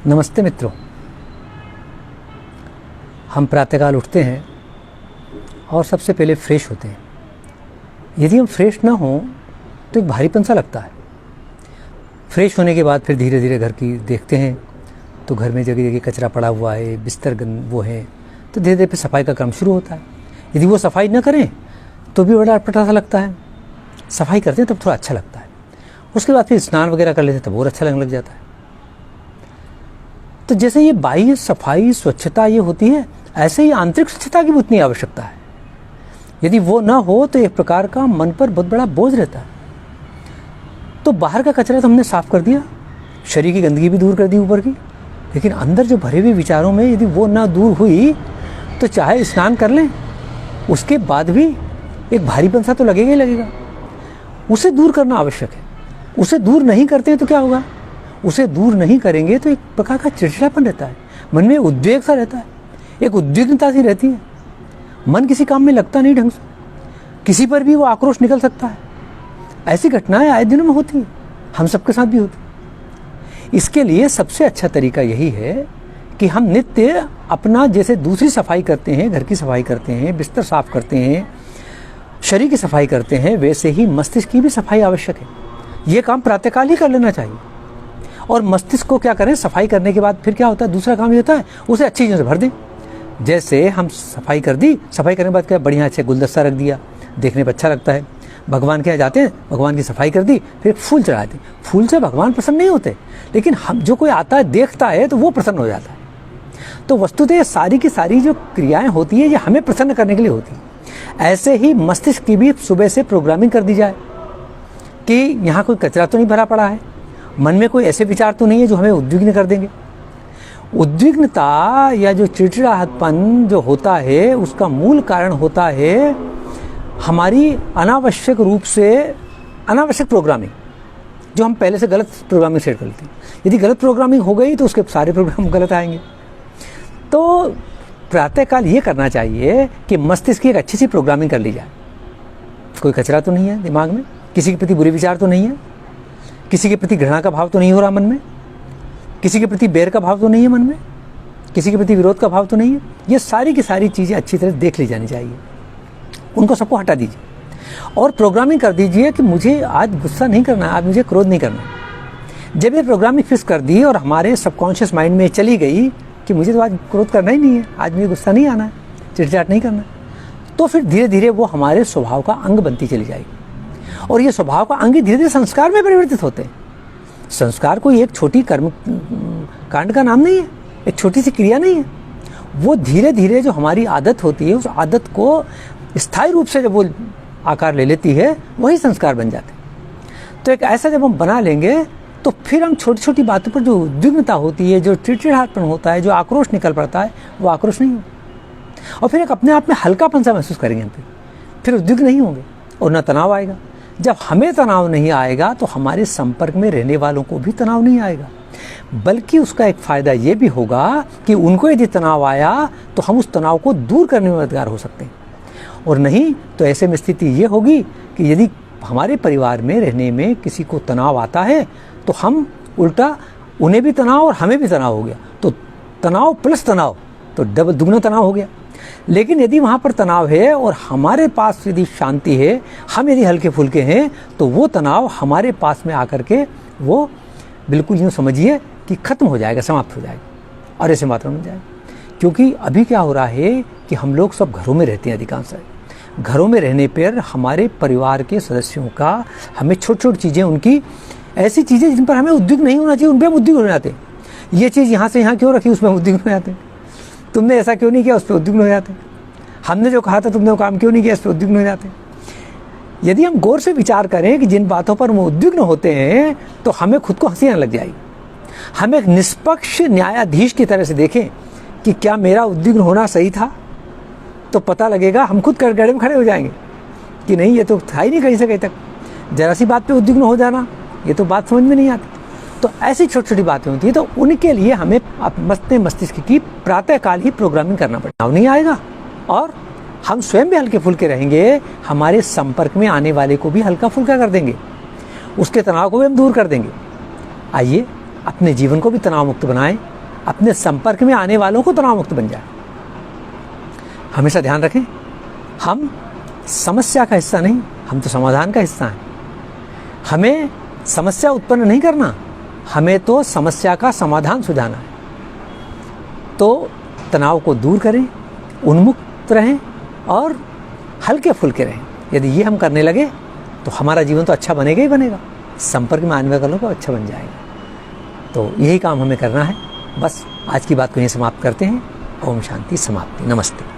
नमस्ते मित्रों। हम प्रातःकाल उठते हैं और सबसे पहले फ्रेश होते हैं। यदि हम फ्रेश ना हों तो एक भारीपन सा लगता है। फ्रेश होने के बाद फिर धीरे धीरे घर की देखते हैं तो घर में जगह जगह कचरा पड़ा हुआ है, बिस्तर वो है, तो धीरे धीरे फिर सफाई का क्रम शुरू होता है। यदि वो सफाई ना करें तो भी बड़ा अटपटा सा लगता है। सफाई करते हैं तब थोड़ा अच्छा लगता है। उसके बाद फिर स्नान वगैरह कर लेते हैं तब और अच्छा लगने लग जाता है। तो जैसे ये बाह्य सफाई स्वच्छता ये होती है, ऐसे ही आंतरिक स्वच्छता की भी उतनी आवश्यकता है। यदि वो ना हो तो एक प्रकार का मन पर बहुत बड़ा बोझ रहता है। तो बाहर का कचरा तो हमने साफ कर दिया, शरीर की गंदगी भी दूर कर दी ऊपर की, लेकिन अंदर जो भरे हुए विचारों में यदि वो ना दूर हुई तो चाहे स्नान कर लें उसके बाद भी एक भारीपन सा तो लगेगा ही लगेगा। उसे दूर करना आवश्यक है। उसे दूर नहीं करते तो क्या होगा? उसे दूर नहीं करेंगे तो एक प्रकार का चिड़चिड़ापन रहता है, मन में उद्वेग सा रहता है, एक उद्विग्नता सी रहती है। मन किसी काम में लगता नहीं ढंग से, किसी पर भी वो आक्रोश निकल सकता है। ऐसी घटनाएं आए दिनों में होती है, हम सबके साथ भी होती। इसके लिए सबसे अच्छा तरीका यही है कि हम नित्य अपना जैसे दूसरी सफाई करते हैं, घर की सफाई करते हैं, बिस्तर साफ करते हैं, शरीर की सफाई करते हैं, वैसे ही मस्तिष्क की भी सफाई आवश्यक है। ये काम प्रातःकाल ही कर लेना चाहिए। और मस्तिष्क को क्या करें, सफाई करने के बाद फिर क्या होता है, दूसरा काम ये होता है उसे अच्छी चीज़ों से भर दें। जैसे हम सफाई कर दी, सफाई करने के बाद क्या बढ़िया अच्छे गुलदस्ता रख दिया, देखने पर अच्छा लगता है। भगवान के यहाँ जाते हैं, भगवान की सफाई कर दी, फिर फूल चढ़ा दी। फूल से भगवान प्रसन्न नहीं होते, लेकिन हम जो कोई आता है देखता है तो वो प्रसन्न हो जाता है। तो वस्तुतः सारी की सारी जो क्रियाएं होती है ये हमें प्रसन्न करने के लिए होती है। ऐसे ही मस्तिष्क की भी सुबह से प्रोग्रामिंग कर दी जाए कि यहाँ कोई कचरा तो नहीं भरा पड़ा है, मन में कोई ऐसे विचार तो नहीं है जो हमें उद्विग्न कर देंगे। उद्विग्नता या जो चिड़चिड़ाहटपन जो होता है उसका मूल कारण होता है हमारी अनावश्यक रूप से अनावश्यक प्रोग्रामिंग, जो हम पहले से गलत प्रोग्रामिंग सेट कर लेते हैं। यदि गलत प्रोग्रामिंग हो गई तो उसके सारे प्रोग्राम गलत आएंगे। तो प्रातःकाल ये करना चाहिए कि मस्तिष्क की एक अच्छी सी प्रोग्रामिंग कर ली जाए। कोई कचरा तो नहीं है दिमाग में, किसी के प्रति बुरे विचार तो नहीं है, किसी के प्रति घृणा का भाव तो नहीं हो रहा मन में, किसी के प्रति बैर का भाव तो नहीं है मन में, किसी के प्रति विरोध का भाव तो नहीं है। ये सारी की सारी चीज़ें अच्छी तरह देख ली जानी चाहिए। उनको सबको हटा दीजिए और प्रोग्रामिंग कर दीजिए कि मुझे आज गुस्सा नहीं करना है, आज मुझे क्रोध नहीं करना। जब ये प्रोग्रामिंग फिक्स कर दी और हमारे सबकॉन्शियस माइंड में चली गई कि मुझे तो आज क्रोध करना ही नहीं है, आज मुझे गुस्सा नहीं आना है, चिड़चिड़ाहट नहीं करना, तो फिर धीरे धीरे वो हमारे स्वभाव का अंग बनती चली जाएगी। और ये स्वभाव का अंग धीरे धीरे संस्कार में परिवर्तित होते हैं। संस्कार कोई एक छोटी कर्म कांड का नाम नहीं है, एक छोटी सी क्रिया नहीं है। वो धीरे धीरे जो हमारी आदत होती है उस आदत को स्थायी रूप से जब वो आकार ले लेती है वही संस्कार बन जाते हैं। तो एक ऐसा जब हम बना लेंगे तो फिर हम छोटी छोटी बातों पर जो उद्विग्नता होती है, जो चिड़चिड़ाहटपन होता है, जो आक्रोश निकल पड़ता है, वो आक्रोश नहीं होगा। और फिर एक अपने आप में हल्कापन सा महसूस करेंगे हम, फिर उद्विग्न नहीं होंगे और न तनाव आएगा। जब हमें तनाव नहीं आएगा तो हमारे संपर्क में रहने वालों को भी तनाव नहीं आएगा, बल्कि उसका एक फ़ायदा ये भी होगा कि उनको यदि तनाव आया तो हम उस तनाव को दूर करने में मददगार हो सकते हैं। और नहीं तो ऐसे में स्थिति ये होगी कि यदि हमारे परिवार में रहने में किसी को तनाव आता है तो हम उल्टा उन्हें भी तनाव और हमें भी तनाव हो गया, तो तनाव प्लस तनाव तो डबल दुगना तनाव हो गया। लेकिन यदि वहाँ पर तनाव है और हमारे पास यदि शांति है, हम यदि हल्के फुल्के हैं, तो वो तनाव हमारे पास में आकर के वो बिल्कुल यूँ समझिए कि ख़त्म हो जाएगा, समाप्त हो जाएगा और ऐसे मात्रा में जाएगा। क्योंकि अभी क्या हो रहा है कि हम लोग सब घरों में रहते हैं। अधिकांश घरों में रहने पर हमारे परिवार के सदस्यों का हमें छोटी छोटी चीज़ें, उनकी ऐसी चीज़ें जिन पर हमें उद्विग्न नहीं होना चाहिए, उन पर हम उद्विग्न हो जाते हैं। ये चीज़ यहाँ से यहाँ क्यों रखी, उसमें उद्विग्न हो जाते हैं। तुमने ऐसा क्यों नहीं किया, उस पर उद्विग्न हो जाते हैं। हमने जो कहा था तुमने वो काम क्यों नहीं किया, इस पर उद्विग्न हो जाते हैं। यदि हम गौर से विचार करें कि जिन बातों पर वो उद्विग्न होते हैं तो हमें खुद को हंसी आने लग जाएगी। हम एक निष्पक्ष न्यायाधीश की तरह से देखें कि क्या मेरा उद्विग्न होना सही था, तो पता लगेगा, हम खुद कटघरे में खड़े हो जाएंगे कि नहीं ये तो था ही नहीं कहीं से कहीं तक। जरा सी बात पे उद्विग्न हो जाना, ये तो बात समझ में नहीं आती। तो ऐसी छोटी छोटी बातें होती हैं, तो उनके लिए हमें अपने मस्तिष्क की प्रातःकाल ही प्रोग्रामिंग करना पड़ेगा। तनाव नहीं आएगा और हम स्वयं भी हल्के फुल्के रहेंगे, हमारे संपर्क में आने वाले को भी हल्का फुल्का कर देंगे, उसके तनाव को भी हम दूर कर देंगे। आइए अपने जीवन को भी तनाव मुक्त बनाएं, अपने संपर्क में आने वालों को तनाव मुक्त बन जाए। हमेशा ध्यान रखें, हम समस्या का हिस्सा नहीं, हम तो समाधान का हिस्सा हैं। हमें समस्या उत्पन्न नहीं करना, हमें तो समस्या का समाधान सुझाना है। तो तनाव को दूर करें, उन्मुक्त रहें और हल्के फुल्के रहें। यदि ये हम करने लगे तो हमारा जीवन तो अच्छा बनेगा ही बनेगा, संपर्क में आने वालों का अच्छा बन जाएगा। तो यही काम हमें करना है। बस आज की बात को यहीं समाप्त करते हैं। ओम शांति, समाप्ति। नमस्ते।